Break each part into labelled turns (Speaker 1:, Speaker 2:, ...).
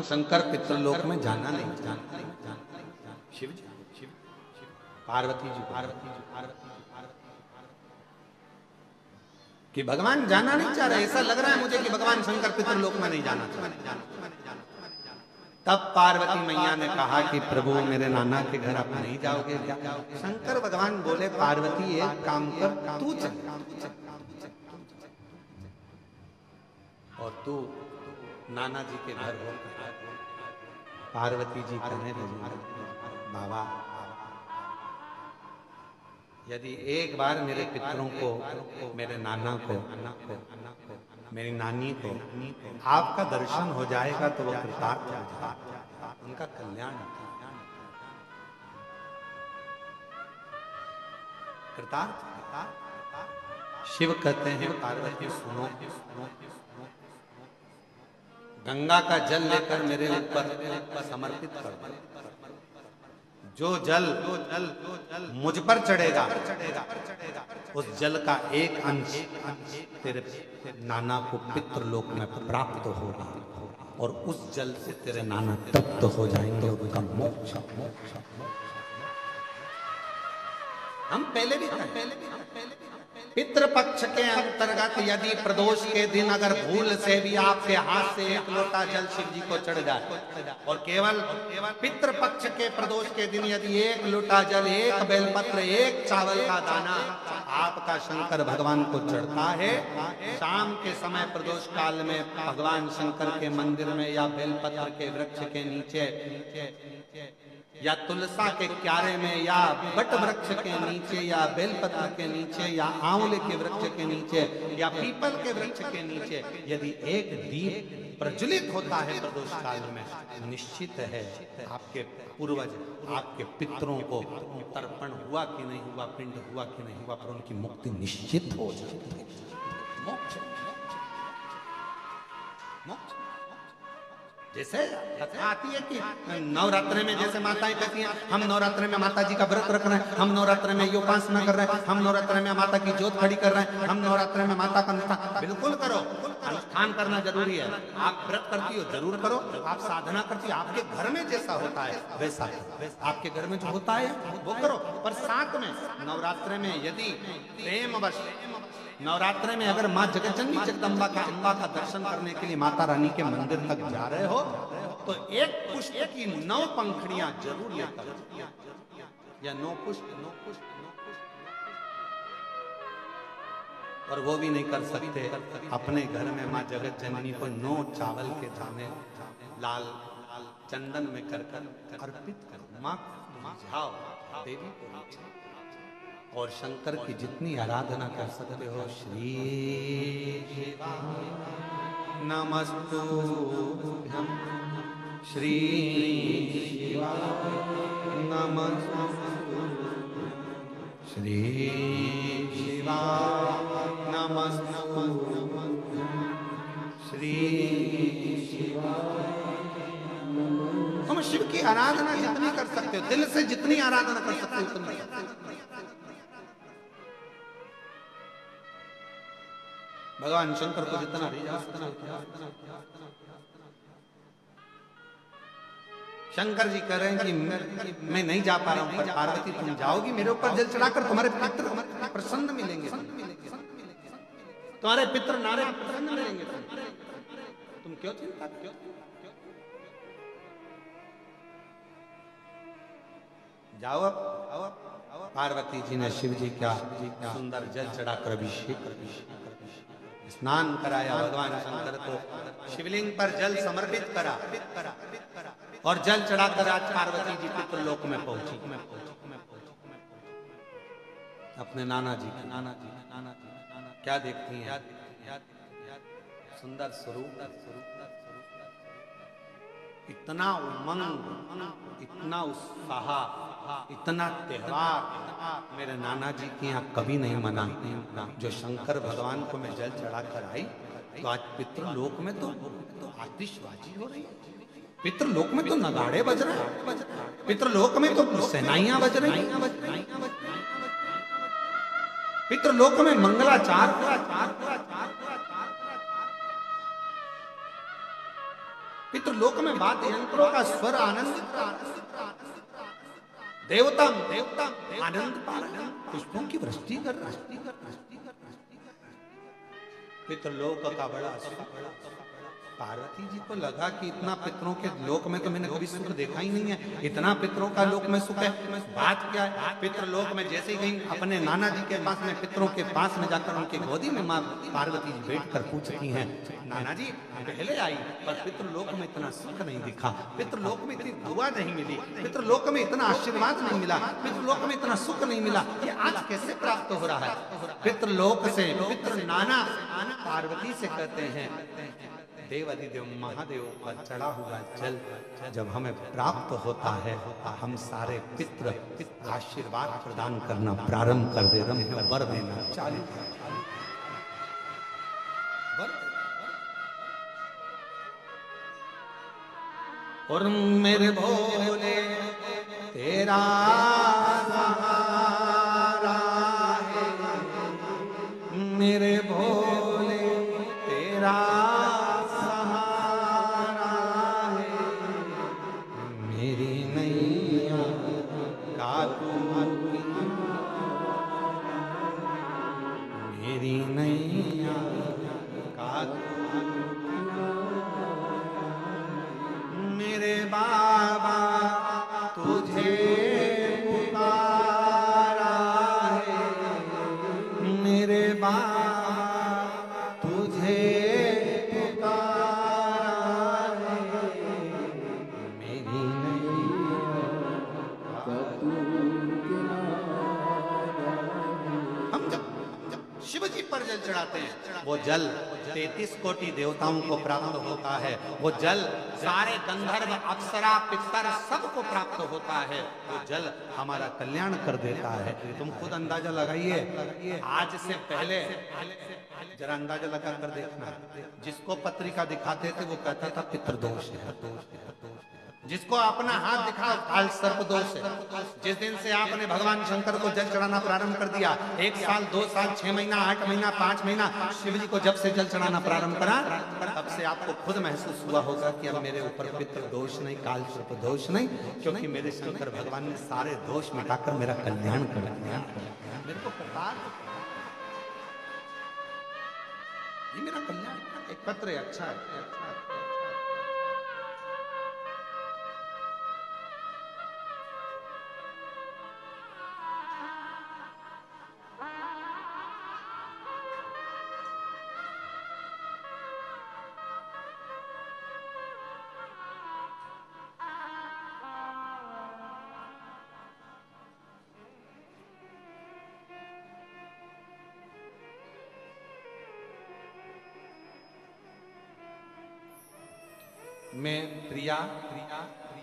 Speaker 1: शंकर पितृलोक में जाना नहीं जानते। शिव जी, पार्वती जी, कि भगवान जाना नहीं चाह रहे। ऐसा लग रहा है मुझे कि भगवान शंकर पितृलोक में नहीं जाना चाह रहे। तब पार्वती मैया ने कहा कि प्रभु मेरे नाना के घर आप नहीं जाओगे क्या? शंकर भगवान बोले पार्वती एक काम कर, तू चल और तू नाना जी के घर हो। पार्वती जी कहने लगी बाबा यदि एक बार मेरे पितरों को, मेरे नाना को, मेरी नानी को आपका दर्शन हो जाएगा तो वो कृतार्थ हो जाएगा, उनका कल्याण कृतार्थ। शिव कहते हैं पार्वती सुनो, गंगा का जल लेकर मेरे ऊपर समर्पित कर दो। जो जल मुझ पर चढ़ेगा उस जल का एक अंश तेरे नाना को पितृलोक में प्राप्त होगा और उस जल से तेरे नाना तृप्त हो जाएंगे, उनका मोक्ष। हम पहले भी पितृपक्ष के अंतर्गत यदि प्रदोष के दिन अगर भूल से भी आपके हाथ से एक लोटा जल शिव जी को चढ़ जाए और केवल पितृपक्ष के प्रदोष के दिन यदि एक लोटा जल, एक बेलपत्र, एक चावल का दाना आपका शंकर भगवान को चढ़ता है, शाम के समय प्रदोष काल में भगवान शंकर के मंदिर में या बेलपत्र के वृक्ष के नीचे या तुलसा के क्यारे में या बट वृक्ष के नीचे या बेलपत्र के नीचे या आंवले के वृक्ष के नीचे या पीपल के वृक्ष के नीचे यदि एक दीप प्रज्वलित होता है प्रदोष काल में, निश्चित है आपके पूर्वज, आपके पितरों को तर्पण हुआ कि नहीं हुआ, पिंड हुआ कि नहीं हुआ, पर उनकी मुक्ति निश्चित हो जाती है। मोक्ष मोक्ष जैसे आती है कि नवरात्रि में जैसे माताएं कहती हैं हम नवरात्रि में माता जी का व्रत रख रहे हैं, हम नवरात्रि में ये उपासना कर रहे हैं, हम नवरात्रि में माता की ज्योत खड़ी कर रहे हैं, हम नवरात्रि में माता का अनुष्ठान। बिल्कुल करो, अनुष्ठान करना जरूरी है। आप व्रत करती हो जरूर करो, आप साधना करती हो, आपके घर में जैसा होता है वैसा आपके घर में जो होता है वो करो। पर साथ में नवरात्रि में यदि प्रेमवश नवरात्रि में अगर माँ जगतजननी जगदम्बा का दर्शन करने के लिए माता रानी के मंदिर तक जा रहे हो तो एक पुष्प की 9 पंखुड़ियां जरूर लेकर या 9 पुष्प और वो भी नहीं कर सकते अपने घर में माँ जगतजननी को 9 चावल के दाने लाल चंदन में कर अर्पित कर माँ जाओ देवी को और शंकर की जितनी आराधना कर सकते हो। श्री नमस्तुभ्यं श्री नमस्तुभ्यं श्री शिवा नमस्तुभ्यं श्री शिवा। तुम शिव की आराधना जितनी कर सकते हो, दिल से जितनी आराधना कर सकते हो उतनी। भगवान शंकर को जितना शंकर जी कह रहे हैं कि मैं नहीं जा पा रहा हूं, पर पार्वती तुम जाओगी मेरे ऊपर जल चढ़ाकर, तुम्हारे पितृ प्रसन्न मिलेंगे, तुम्हारे पितृ नारे प्रसन्न मिलेंगे। तुम क्यों चिंता क्यों? जाओ अब। पार्वती जी ने शिव जी का सुंदर जल चढ़ाकर अभिषेक स्नान कराया। भगवान शंकर को शिवलिंग पर जल समर्पित करा और जल चढ़ाकर आज पार्वती जी पितृलोक में पहुंची। अपने नाना जी क्या देखती हैं? सुंदर स्वरूप, इतना उमंग, इतना उत्साह, इतना त्योहार मेरे नाना जी के यहाँ कभी नहीं मना। जो शंकर भगवान को मैं जल चढ़ा कर आई तो आज पितृलोक में तो आतिशबाजी हो रही है, पितृलोक में तो नगाड़े बज रहे हैं, पितृलोक में तो सेनाइयां बज रही हैं, पितृलोक में मंगलाचार, पितृलोक में वाद्य यंत्रों का स्वर आनंदित, देवता आनंद पा रहे हैं, पुष्पों की वृष्टि कर पितृलोक का बड़ा सुख। पार्वती जी को लगा कि इतना पितरों के लोक में तो मैंने कभी सुख देखा ही नहीं है, इतना पितरों का लोक में सुख है। बात क्या है, पितृलोक में जैसे ही गई अपने नाना जी के पास में, पितरों के पास में जाकर उनकी गोदी में माँ पार्वती जी बैठकर पूछती हैं, नाना जी पहले आई पर पितृलोक में इतना सुख नहीं दिखा, पितृलोक में इतनी दुआ नहीं मिली, पितृलोक में इतना आशीर्वाद नहीं मिला, पितृलोक में इतना सुख नहीं मिला, ये आज कैसे प्राप्त हो रहा है। पितृलोक से पितृ नाना पार्वती से कहते हैं, देव अधिदेव महादेव पर चढ़ा हुआ जल जब हमें प्राप्त होता है, हम सारे पितृ आशीर्वाद प्रदान करना प्रारंभ कर दे रहे हैं, वर देना चालू। और मेरे भोले तेरा सहारा है, मेरे भोले तेरा चढ़ाते हैं, वो जल 33 कोटि देवताओं को प्राप्त होता है, वो जल सारे गंधर्व अप्सरा पितर सबको प्राप्त होता है, वो जल हमारा कल्याण कर देता है। तुम खुद अंदाजा लगाइए, आज से पहले जरा अंदाजा लगा कर देखना, जिसको पत्रिका दिखाते थे वो कहता था पितृदोष है, जिसको अपना हाथ दिखा काल सर्प दोष है। जिस दिन से आपने भगवान शंकर को जल चढ़ाना प्रारंभ कर दिया, 1 साल 2 साल 6 महीना 8 महीना 5 महीना शिव जी को जब से जल चढ़ाना प्रारंभ करा, तब से आपको खुद महसूस हुआ होगा कि अब मेरे ऊपर पितृ दोष नहीं, काल सर्प दोष नहीं, क्योंकि मेरे शंकर भगवान ने सारे दोष मिटाकर मेरा कल्याण कर दिया। मेरे को प्रकार ये मेरा कल्याण एक पत्र है, अच्छा है। मैं प्रिया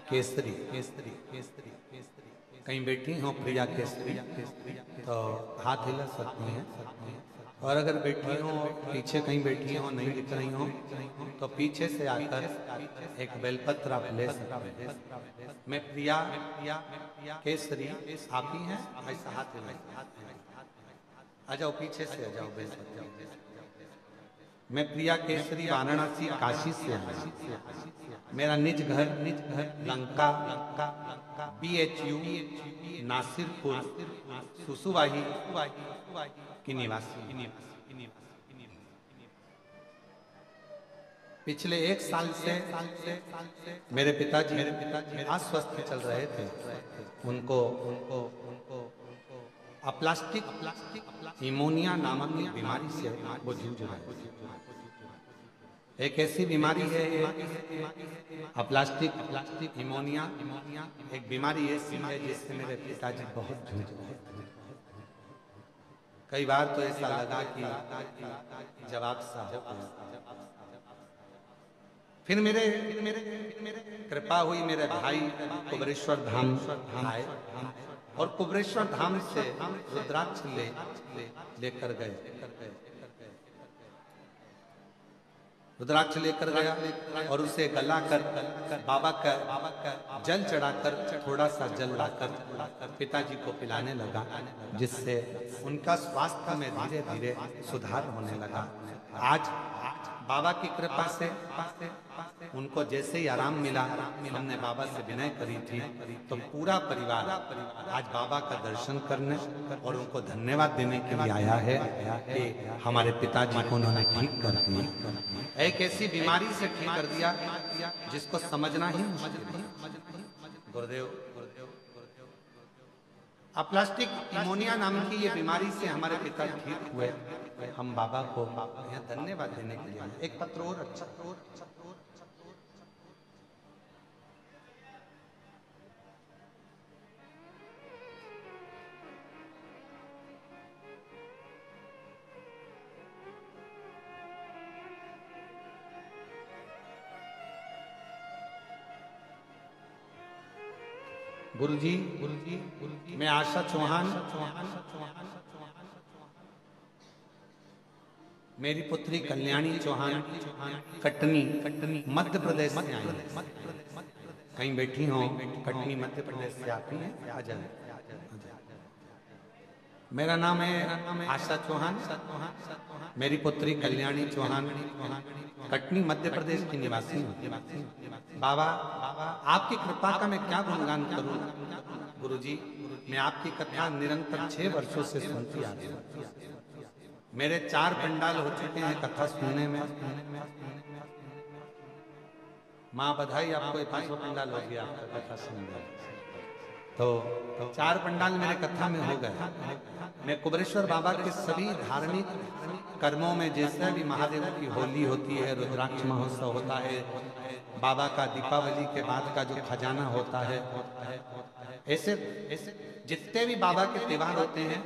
Speaker 1: केसरी कहीं बैठी हो, प्रिया केसरी तो हाथ हिला सकती हैं, और अगर बैठी हो पीछे कहीं बैठी हो नहीं दिख रही हो तो पीछे से आकर एक बेलपत्र आप ले सकते हैं। मैं प्रिया केसरी आप ही हैं, ऐसा हाथ हिला, आ जाओ पीछे से, आ जाओ बेलपत्र। मैं प्रिया केसरी वाराणसी काशी से आया, मेरा निज घर लंका BHU नासिरपुर सुसुवाही की निवासी। पिछले 1 साल से मेरे पिताजी अस्वस्थ चल रहे थे, उनको अप्लास्टिक इमोनिया नामक बीमारी से वो जूझ रहे हैं। एक ऐसी बीमारी है अप्लास्टिक इमोनिया, एक बीमारी ऐसी है जिससे मेरे पिताजी बहुत जूझ रहे हैं। कई बार तो ऐसा लगा कि जवाब सा हो गया। फिर मेरे कृपा हुई, मेरे भाई कुबरेश्वर धाम आए और कुबरेश्वर धाम से रुद्राक्ष लेकर गए, रुद्राक्ष लेकर गया और उसे गला कर बाबा का जल चढ़ाकर थोड़ा सा जल लाकर पिताजी को पिलाने लगा, जिससे उनका स्वास्थ्य में धीरे धीरे सुधार होने लगा। आज बाबा की कृपा से उनको जैसे ही आराम मिला, हमने बाबा से विनय करी थी, तो पूरा परिवार आज बाबा का दर्शन करने और उनको धन्यवाद देने के लिए आया है कि हमारे पिताजी को उन्होंने ठीक कर दिया। एक ऐसी बीमारी से ठीक कर दिया जिसको समझना ही मुश्किल है। गुरुदेव, अप्लास्टिक निमोनिया नाम की ये बीमारी से हमारे पिता ठीक हुए। हम बाबा को यहाँ धन्यवाद देने के लिए आए। एक पत्र और अच्छा गुरुजी, मैं आशा चौहान, मेरी पुत्री कल्याणी चौहान कटनी मध्य प्रदेश से आई है। कहीं बैठी हो, कटनी मध्य प्रदेश से आती है, आ जाए। मेरा नाम है आशा चौहान, मेरी पुत्री कल्याणी चौहान कटनी मध्य प्रदेश की निवासी हूँ। बाबा, आपकी कृपा का मैं क्या गुणगान करूं। गुरुजी, मैं आपकी कथा निरंतर 6 वर्षों से सुनती आ रही हूँ। मेरे 4 पंडाल हो चुके हैं कथा सुनने में। माँ बधाई आपको, 5वां पंडाल हो गया आपका कथा सुनने। तो 4 पंडाल मेरे कथा में हो गए। मैं कुबेरेश्वर बाबा के सभी धार्मिक कर्मों में, जैसे भी महादेव की होली होती है, रुद्राक्ष महोत्सव होता है, बाबा का दीपावली के बाद का जो खजाना होता है, ऐसे जितने भी बाबा के त्योहार होते हैं,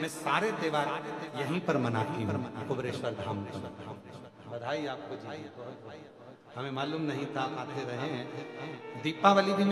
Speaker 1: मैं सारे त्योहार यहीं पर मनाती हूँ, कुबेरेश्वर धाम पर। बधाई आपको जी, हमें मालूम नहीं था, आते रहे हैं। दीपावली भी मैं